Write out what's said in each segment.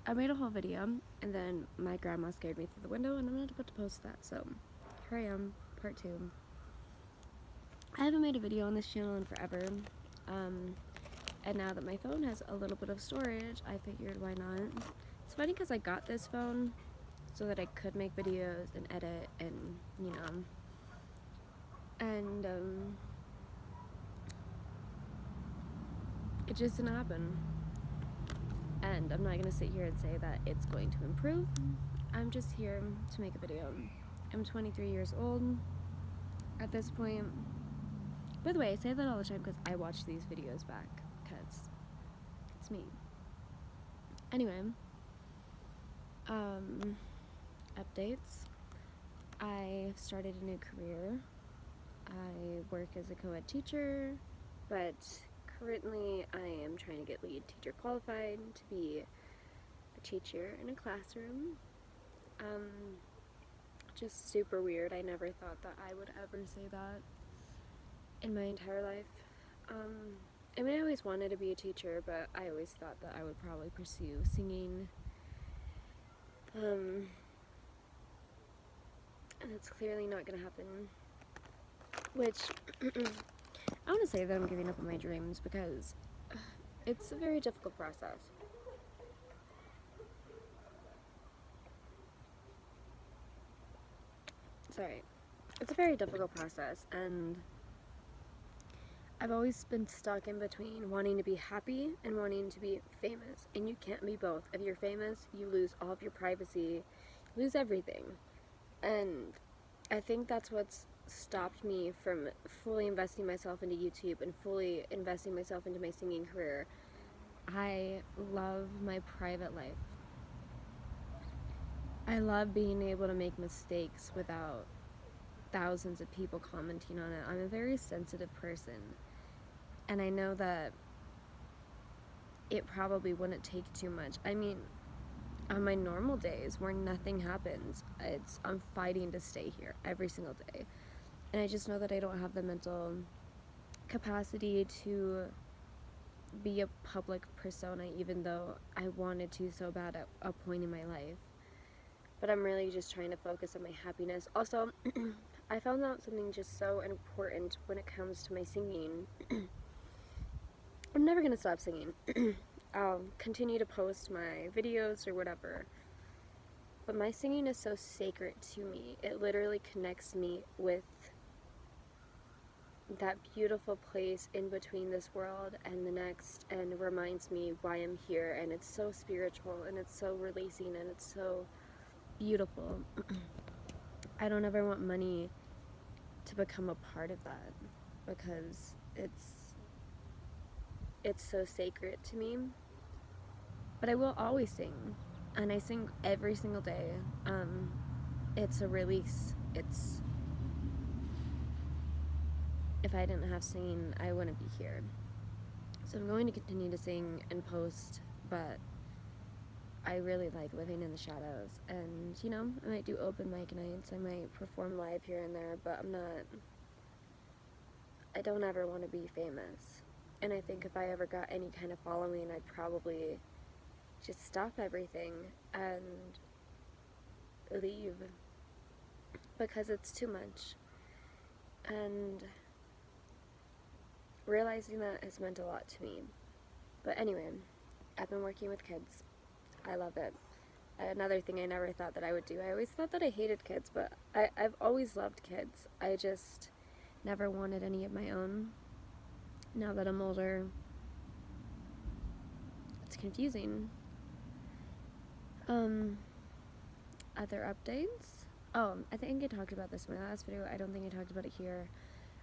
I made a whole video, and then my grandma scared me through the window, and I'm not about to post that, so here I am, part 2. I haven't made a video on this channel in forever, and now that my phone has a little bit of storage, I figured why not. It's funny because I got this phone so that I could make videos and edit and, and it just didn't happen. And I'm not going to sit here and say that it's going to improve. I'm just here to make a video. I'm 23 years old at this point. By the way, I say that all the time because I watch these videos back, because it's me. Anyway, updates. I started a new career. I work as a co-ed teacher, but currently I am trying to get lead teacher qualified to be a teacher in a classroom. Just super weird. I never thought that I would ever say that in my entire life. I mean, I always wanted to be a teacher, but I always thought that I would probably pursue singing. And it's clearly not gonna happen. Which, I want to say that I'm giving up on my dreams because it's a very difficult process. Sorry. It's a very difficult process, and I've always been stuck in between wanting to be happy and wanting to be famous, and you can't be both. If you're famous, you lose all of your privacy, you lose everything, and I think that's what's stopped me from fully investing myself into YouTube and fully investing myself into my singing career. I love my private life. I love being able to make mistakes without thousands of people commenting on it. I'm a very sensitive person, and I know that it probably wouldn't take too much. I mean, on my normal days where nothing happens, I'm fighting to stay here every single day. And I just know that I don't have the mental capacity to be a public persona, even though I wanted to so bad at a point in my life. But I'm really just trying to focus on my happiness. Also, I found out something just so important when it comes to my singing. I'm never gonna stop singing. I'll continue to post my videos or whatever. But my singing is so sacred to me. It literally connects me with that beautiful place in between this world and the next, and reminds me why I'm here. And it's so spiritual, and it's so releasing, and it's so beautiful. I don't ever want money to become a part of that, because it's so sacred to me. But I will always sing, and I sing every single day. It's a release. If I didn't have singing, I wouldn't be here. So I'm going to continue to sing and post, but I really like living in the shadows. And, I might do open mic nights, I might perform live here and there, but I don't ever want to be famous. And I think if I ever got any kind of following, I'd probably just stop everything and leave, because it's too much. And realizing that has meant a lot to me. But anyway, I've been working with kids. I love it. Another thing I never thought that I would do. I always thought that I hated kids, but I've always loved kids. I just never wanted any of my own. Now that I'm older, it's confusing. Other updates? Oh, I think I talked about this in my last video. I don't think I talked about it here.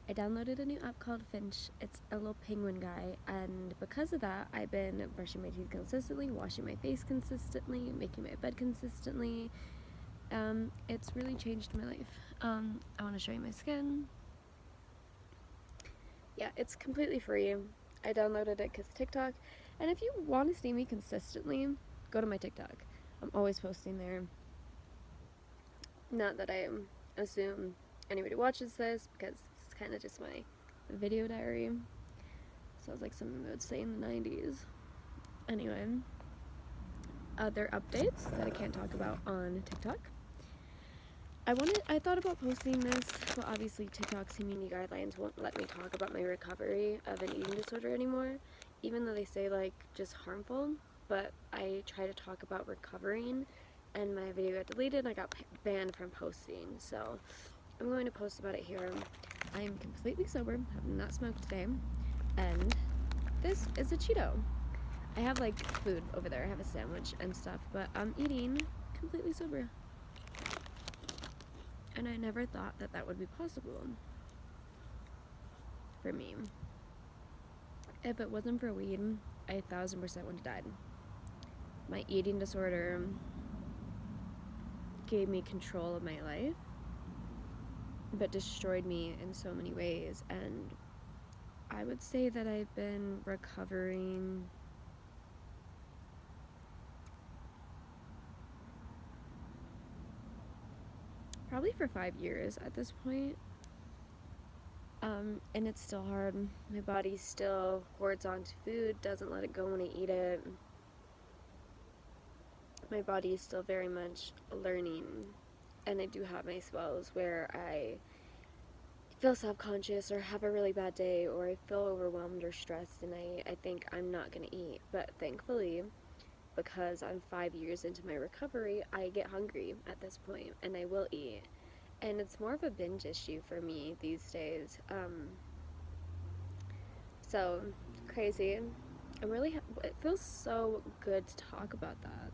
I downloaded a new app called Finch. It's a little penguin guy, and because of that, I've been brushing my teeth consistently, washing my face consistently, making my bed consistently. It's really changed my life. I want to show you my skin. Yeah, it's completely free. I downloaded it because TikTok, and if you want to see me consistently, go to my TikTok. I'm always posting there. Not that I assume anybody watches this, because it's kind of just my video diary. Sounds like something they would say in the 90s. Anyway, other updates that I can't talk about on TikTok. I thought about posting this, but obviously TikTok's community guidelines won't let me talk about my recovery of an eating disorder anymore, even though they say like just harmful, but I try to talk about recovering and my video got deleted and I got banned from posting, so I'm going to post about it here. I am completely sober, have not smoked today, and this is a Cheeto. I have like food over there, I have a sandwich and stuff, but I'm eating completely sober. And I never thought that that would be possible for me. If it wasn't for weed, I 1000% would have died. My eating disorder gave me control of my life, but destroyed me in so many ways. And I would say that I've been recovering probably for 5 years at this point. And it's still hard. My body still hoards onto food, doesn't let it go when I eat it. My body is still very much learning, and I do have my spells where I feel self-conscious or have a really bad day or I feel overwhelmed or stressed and I think I'm not gonna eat. But thankfully, because I'm 5 years into my recovery, I get hungry at this point and I will eat. And it's more of a binge issue for me these days. So crazy. It feels so good to talk about that.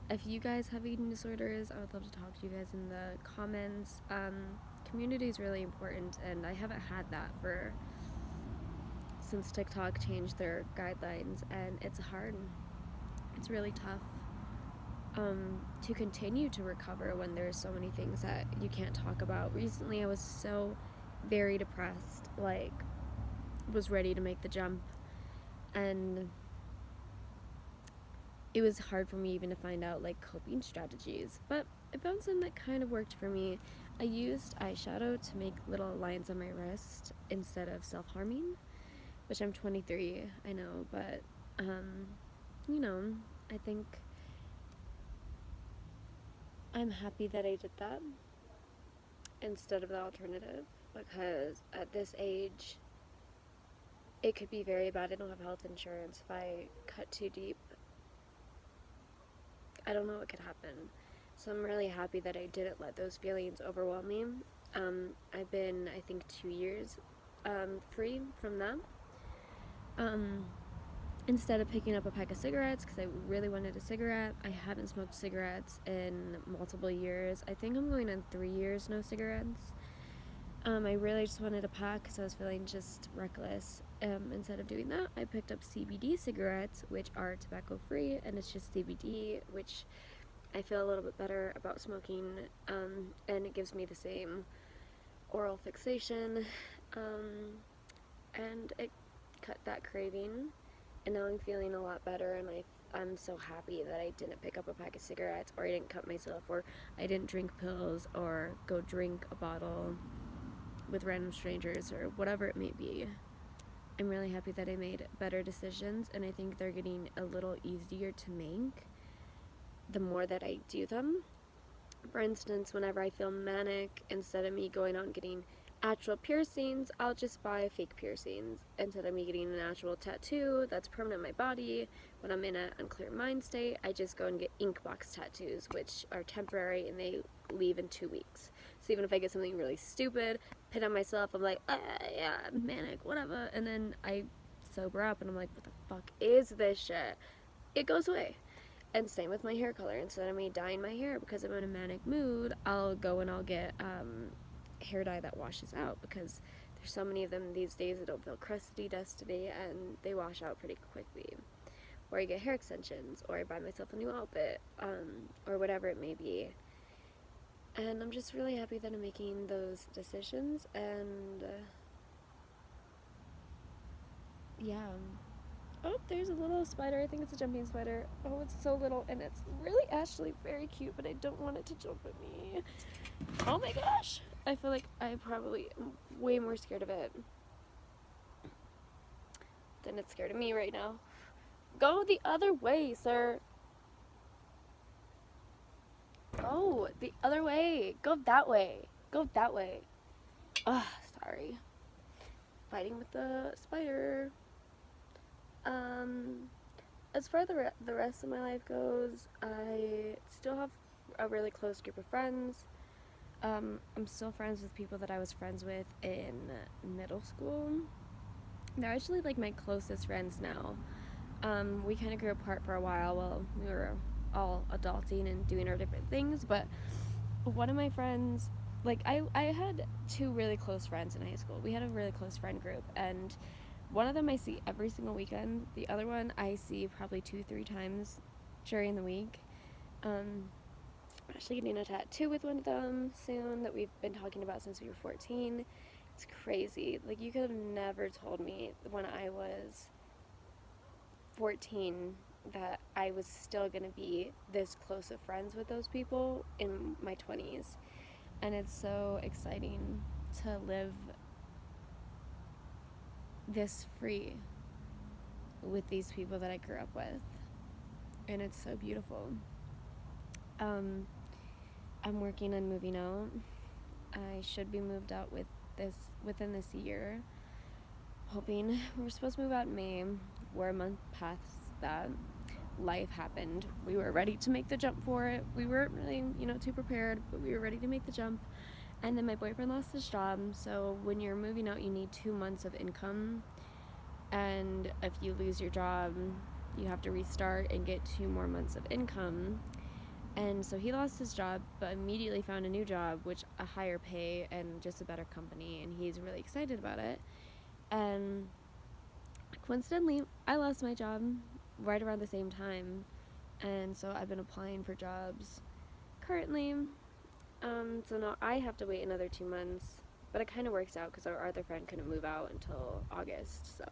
If you guys have eating disorders, I would love to talk to you guys in the comments. Community is really important, and I haven't had that since TikTok changed their guidelines, and it's hard. It's really tough to continue to recover when there's so many things that you can't talk about. Recently, I was so very depressed, like was ready to make the jump, and it was hard for me even to find out like coping strategies, but I found some that kind of worked for me. I used eyeshadow to make little lines on my wrist instead of self-harming, which I'm 23, I know, but you know, I think I'm happy that I did that instead of the alternative, because at this age it could be very bad. I don't have health insurance. If I cut too deep, I don't know what could happen. So I'm really happy that I didn't let those feelings overwhelm me. I've been, I think, 2 years free from that. Instead of picking up a pack of cigarettes, because I really wanted a cigarette, I haven't smoked cigarettes in multiple years. I think I'm going on 3 years no cigarettes. I really just wanted a pack because I was feeling just reckless. Instead of doing that, I picked up CBD cigarettes, which are tobacco free, and it's just CBD, which I feel a little bit better about smoking, and it gives me the same oral fixation, and it cut that craving, and now I'm feeling a lot better, and I'm so happy that I didn't pick up a pack of cigarettes, or I didn't cut myself, or I didn't drink pills, or go drink a bottle with random strangers, or whatever it may be. I'm really happy that I made better decisions, and I think they're getting a little easier to make the more that I do them. For instance, whenever I feel manic, instead of me going out and getting actual piercings, I'll just buy fake piercings. Instead of me getting an actual tattoo that's permanent in my body, when I'm in an unclear mind state, I just go and get ink box tattoos, which are temporary and they leave in 2 weeks. So even if I get something really stupid, pit on myself, I'm like, yeah, I'm manic, whatever, and then I sober up and I'm like, what the fuck is this shit? It goes away. And same with my hair color. Instead of me dyeing my hair because I'm in a manic mood, I'll go and I'll get hair dye that washes out, because there's so many of them these days that don't feel crusty, dusty, and they wash out pretty quickly. Or I get hair extensions, or I buy myself a new outfit, or whatever it may be. And I'm just really happy that I'm making those decisions, and yeah. Oh, there's a little spider. I think it's a jumping spider. Oh, it's so little, and it's really actually very cute, but I don't want it to jump at me. Oh my gosh! I feel like I probably am way more scared of it than it's scared of me right now. Go the other way, sir! No, the other way. Go that way. Go that way. Ugh, sorry. Fighting with the spider. Um, as far as the rest of my life goes, I still have a really close group of friends. I'm still friends with people that I was friends with in middle school. They're actually like my closest friends now. We kind of grew apart for a while while we were all adulting and doing our different things, but one of my friends, like I had two really close friends in high school. We had a really close friend group, and one of them I see every single weekend. The other one I see probably 2-3 times during the week. I'm actually getting a tattoo with one of them soon that we've been talking about since we were 14. It's crazy. Like, you could have never told me when I was 14 that I was still going to be this close of friends with those people in my 20s. And it's so exciting to live this free with these people that I grew up with. And it's so beautiful. I'm working on moving out. I should be moved out within this year. Hoping. We're supposed to move out in May. We're a month past that. Life happened. We were ready to make the jump for it. We weren't really, too prepared, but we were ready to make the jump. And then my boyfriend lost his job, so when you're moving out, you need 2 months of income. And if you lose your job, you have to restart and get 2 more months of income. And so he lost his job, but immediately found a new job, which a higher pay and just a better company, and he's really excited about it. And coincidentally, I lost my job right around the same time, and so I've been applying for jobs currently. So now I have to wait another 2 months, but it kind of works out because our other friend couldn't move out until August, so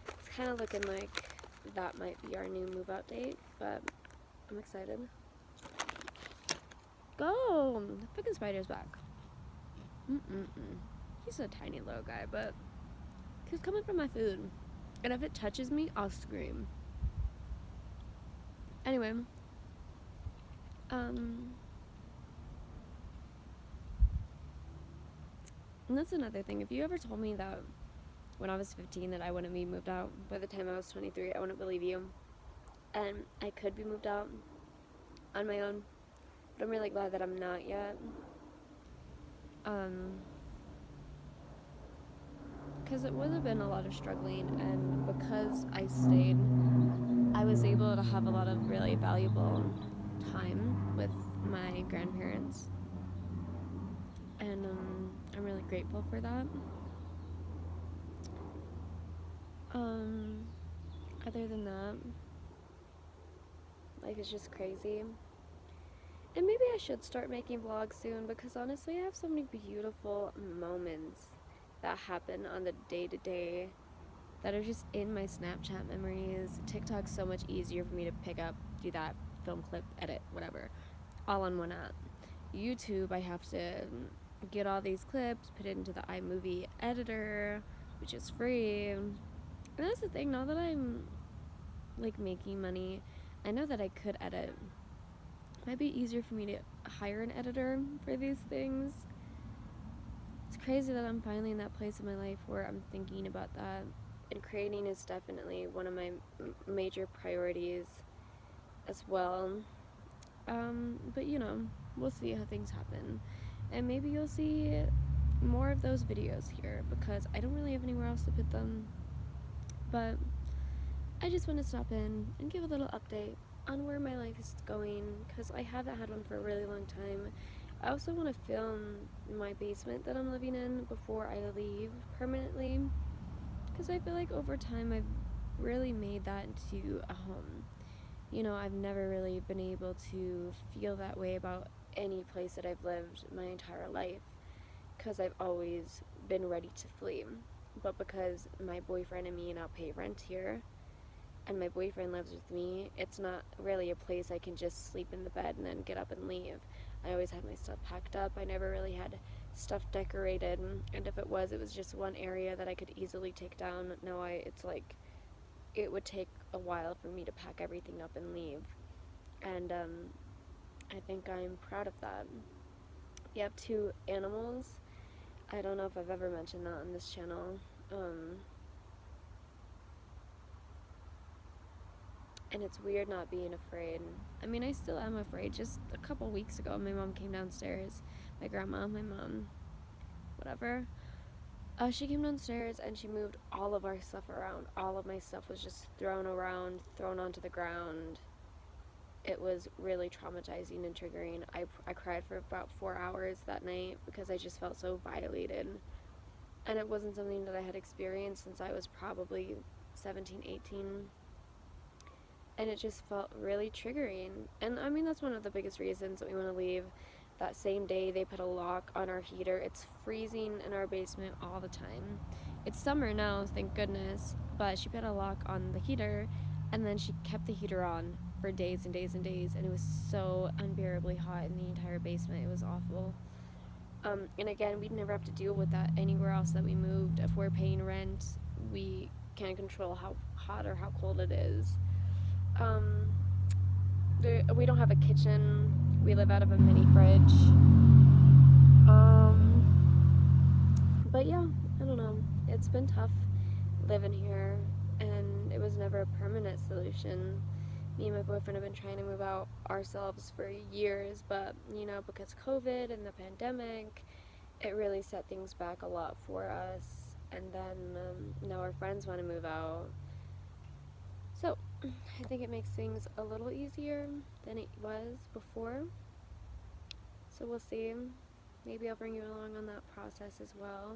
it's kind of looking like that might be our new move out date, but I'm excited. Go! The fucking spider's back. He's a tiny little guy, but he's coming for my food. And if it touches me, I'll scream. Anyway. And that's another thing. If you ever told me that when I was 15 that I wouldn't be moved out by the time I was 23, I wouldn't believe you. And I could be moved out on my own. But I'm really glad that I'm not yet. Because it would have been a lot of struggling, and because I stayed, I was able to have a lot of really valuable time with my grandparents. And I'm really grateful for that. Other than that, life is just crazy. And maybe I should start making vlogs soon, because honestly I have so many beautiful moments that happen on the day-to-day that are just in my Snapchat memories. TikTok's so much easier for me to pick up, do that, film clip, edit, whatever, all on one app. YouTube, I have to get all these clips, put it into the iMovie editor, which is free. And that's the thing, now that I'm like making money, I know that I could edit. It might be easier for me to hire an editor for these things. It's crazy that I'm finally in that place in my life where I'm thinking about that, and creating is definitely one of my major priorities as well. But we'll see how things happen, and maybe you'll see more of those videos here, because I don't really have anywhere else to put them. But I just want to stop in and give a little update on where my life is going, because I haven't had one for a really long time. I also want to film my basement that I'm living in before I leave permanently, because I feel like over time I've really made that into a home. I've never really been able to feel that way about any place that I've lived my entire life, because I've always been ready to flee. But because my boyfriend and me now pay rent here, and my boyfriend lives with me, it's not really a place I can just sleep in the bed and then get up and leave. I always had my stuff packed up. I never really had stuff decorated, and if it was just one area that I could easily take down. No, it's like it would take a while for me to pack everything up and leave. And I think I'm proud of that. We have 2 animals. I don't know if I've ever mentioned that on this channel. And it's weird not being afraid. I mean, I still am afraid. Just a couple weeks ago, my mom came downstairs. My grandma, my mom, whatever. She came downstairs and she moved all of our stuff around. All of my stuff was just thrown around, thrown onto the ground. It was really traumatizing and triggering. I cried for about 4 hours that night because I just felt so violated. And it wasn't something that I had experienced since I was probably 17, 18. And it just felt really triggering. And I mean, that's one of the biggest reasons that we want to leave. That same day, they put a lock on our heater. It's freezing in our basement all the time. It's summer now, thank goodness, but she put a lock on the heater, and then she kept the heater on for days and days and days, and it was so unbearably hot in the entire basement. It was awful. And again, we'd never have to deal with that anywhere else that we moved. If we're paying rent, we can't control how hot or how cold it is. We don't have a kitchen. We live out of a mini fridge. But yeah, I don't know. It's been tough living here, and it was never a permanent solution. Me and my boyfriend have been trying to move out ourselves for years, but you know, because COVID and the pandemic, it really set things back a lot for us. And then now our friends want to move out. So I think it makes things a little easier than it was before. So we'll see. Maybe I'll bring you along on that process as well.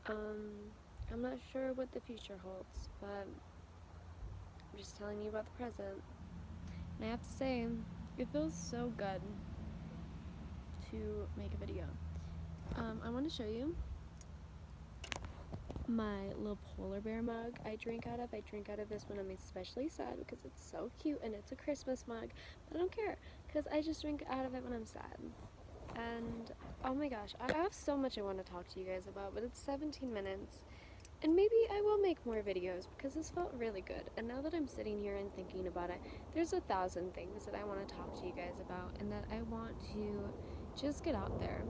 I'm not sure what the future holds, but I'm just telling you about the present. And I have to say, it feels so good to make a video. I want to show you my little polar bear mug I drink out of. I drink out of this when I'm especially sad because it's so cute and it's a Christmas mug, but I don't care because I just drink out of it when I'm sad. And oh my gosh, I have so much I want to talk to you guys about, but it's 17 minutes. And maybe I will make more videos because this felt really good. And now that I'm sitting here and thinking about it, there's 1,000 things that I want to talk to you guys about and that I want to just get out there.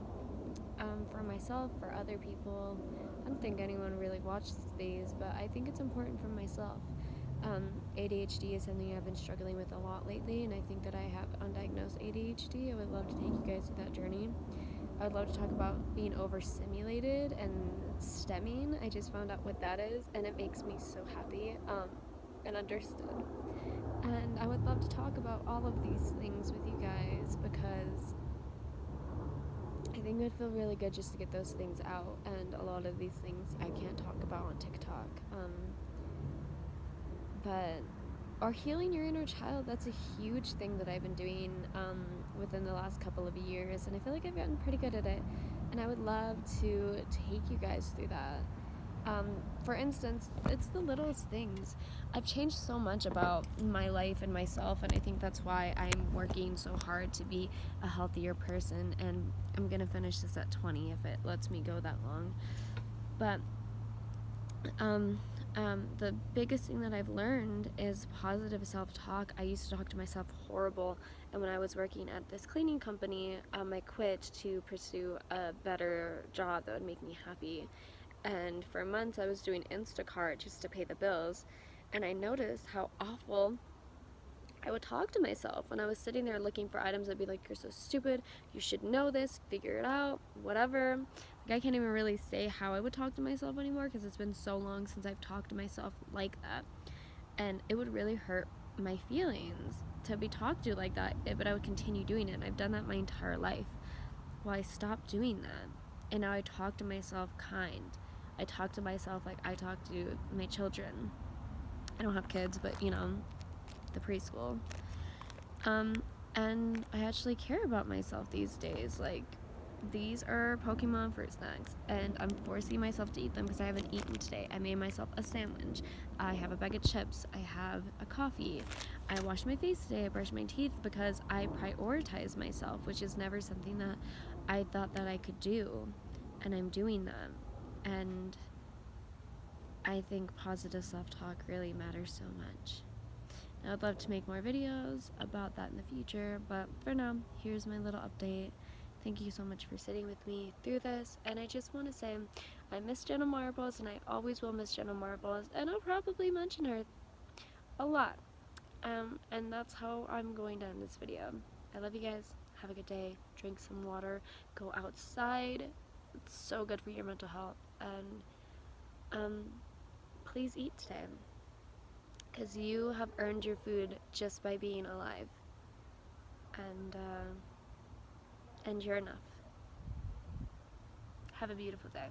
For myself, for other people. I don't think anyone really watches these, but I think it's important for myself. ADHD is something I've been struggling with a lot lately, and I think that I have undiagnosed ADHD. I would love to take you guys through that journey. I would love to talk about being overstimulated and stemming. I just found out what that is, and it makes me so happy and understood. And I would love to talk about all of these things with you guys because I think it would feel really good just to get those things out, and a lot of these things I can't talk about on TikTok. Or healing your inner child, that's a huge thing that I've been doing within the last couple of years, and I feel like I've gotten pretty good at it, and I would love to take you guys through that. For instance, it's the littlest things. I've changed so much about my life and myself, and I think that's why I'm working so hard to be a healthier person, and I'm gonna finish this at 20 if it lets me go that long. But the biggest thing that I've learned is positive self-talk. I used to talk to myself horrible, and when I was working at this cleaning company, I quit to pursue a better job that would make me happy. And for months I was doing Instacart just to pay the bills, and I noticed how awful I would talk to myself when I was sitting there looking for items. I'd be like, you're so stupid, you should know this, figure it out, whatever. Like, I can't even really say how I would talk to myself anymore because it's been so long since I've talked to myself like that, and it would really hurt my feelings to be talked to like that, but I would continue doing it, and I've done that my entire life. Well, I stopped doing that, and now I talk to myself kind. I talk to myself like I talk to my children. I don't have kids, but you know, the preschool. And I actually care about myself these days. Like, these are Pokemon fruit snacks, and I'm forcing myself to eat them because I haven't eaten today. I made myself a sandwich. I have a bag of chips. I have a coffee. I washed my face today. I brushed my teeth because I prioritize myself, which is never something that I thought that I could do, and I'm doing that. And I think positive self-talk really matters so much. I'd love to make more videos about that in the future, but for now, here's my little update. Thank you so much for sitting with me through this, and I just want to say I miss Jenna Marbles, and I always will miss Jenna Marbles, and I'll probably mention her a lot. And that's how I'm going to end this video. I love you guys. Have a good day. Drink some water. Go outside. It's so good for your mental health. And please eat today, because you have earned your food just by being alive. And you're enough. Have a beautiful day.